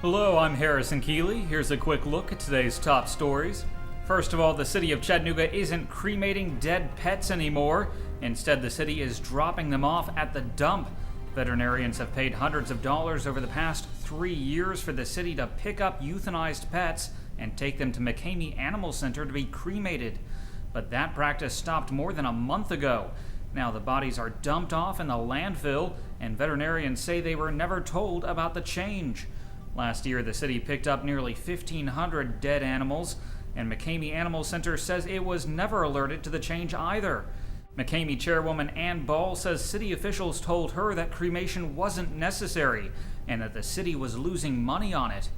Hello, I'm Harrison Keeley. Here's a quick look at today's top stories. First of all, the City of Chattanooga isn't cremating dead pets anymore. Instead, the city is dropping them off at the dump. Veterinarians have paid hundreds of dollars over the past 3 years for the city to pick up euthanized pets and take them to McKamey Animal Center to be cremated. But that practice stopped more than a month ago. Now the bodies are dumped off in the landfill, and veterinarians say they were never told about the change. Last year, the city picked up nearly 1,500 dead animals, and McKamey Animal Center says it was never alerted to the change either. McKamey chairwoman Ann Ball says city officials told her that cremation wasn't necessary and that the city was losing money on it.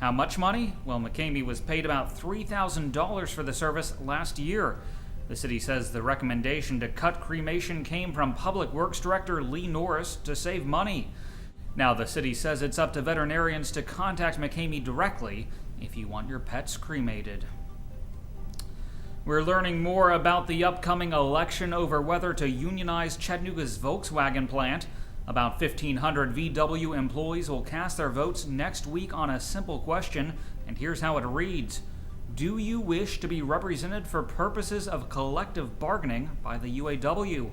How much money? Well, McKamey was paid about $3,000 for the service last year. The city says the recommendation to cut cremation came from Public Works Director Lee Norris to save money. Now the city says it's up to veterinarians to contact McKamey directly if you want your pets cremated. We're learning more about the upcoming election over whether to unionize Chattanooga's Volkswagen plant. About 1,500 VW employees will cast their votes next week on a simple question, and here's how it reads. Do you wish to be represented for purposes of collective bargaining by the UAW?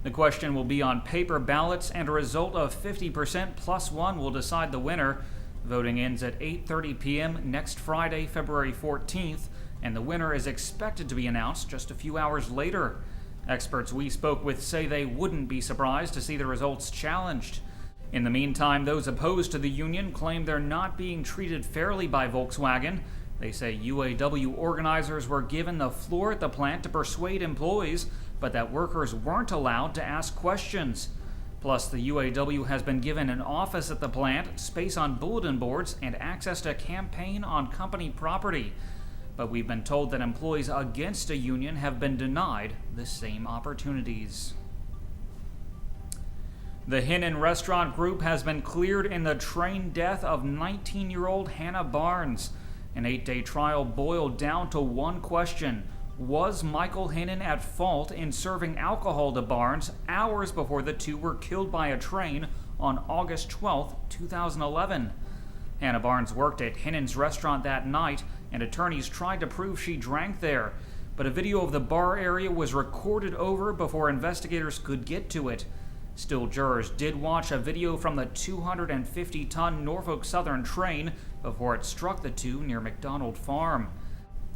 The question will be on paper ballots, and a result of 50% plus one will decide the winner. Voting ends at 8:30 p.m. next Friday, February 14th, and the winner is expected to be announced just a few hours later. Experts we spoke with say they wouldn't be surprised to see the results challenged. In the meantime, those opposed to the union claim they're not being treated fairly by Volkswagen. They say UAW organizers were given the floor at the plant to persuade employees, but that workers weren't allowed to ask questions. Plus, the UAW has been given an office at the plant, space on bulletin boards, and access to campaign on company property. But we've been told that employees against a union have been denied the same opportunities. The Hinnon Restaurant Group has been cleared in the train death of 19-year-old Hannah Barnes. An 8-day trial boiled down to one question. Was Michael Hinnon at fault in serving alcohol to Barnes hours before the two were killed by a train on August 12, 2011? Hannah Barnes worked at Hinnon's restaurant that night, and attorneys tried to prove she drank there. But a video of the bar area was recorded over before investigators could get to it. Still, jurors did watch a video from the 250-ton Norfolk Southern train before it struck the two near McDonald Farm.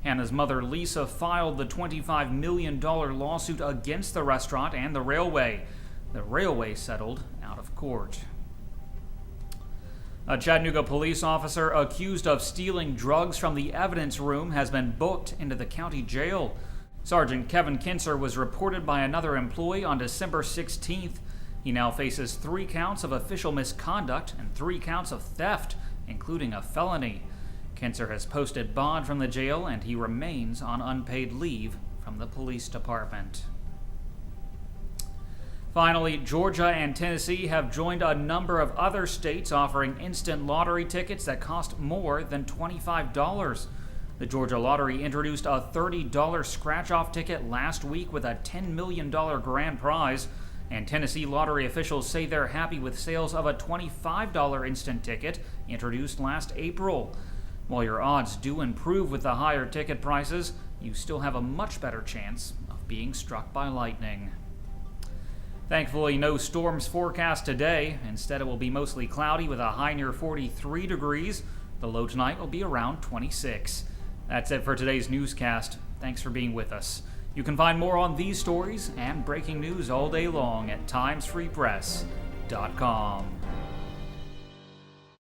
Hannah's mother, Lisa, filed the $25 million lawsuit against the restaurant and the railway. The railway settled out of court. A Chattanooga police officer accused of stealing drugs from the evidence room has been booked into the county jail. Sergeant Kevin Kinser was reported by another employee on December 16th. He now faces 3 counts of official misconduct and 3 counts of theft, including a felony. Kinser has posted bond from the jail, and he remains on unpaid leave from the police department. Finally, Georgia and Tennessee have joined a number of other states offering instant lottery tickets that cost more than $25. The Georgia Lottery introduced a $30 scratch-off ticket last week with a $10 million grand prize, and Tennessee lottery officials say they're happy with sales of a $25 instant ticket introduced last April. While your odds do improve with the higher ticket prices, you still have a much better chance of being struck by lightning. Thankfully, no storms forecast today. Instead, it will be mostly cloudy with a high near 43 degrees. The low tonight will be around 26. That's it for today's newscast. Thanks for being with us. You can find more on these stories and breaking news all day long at timesfreepress.com.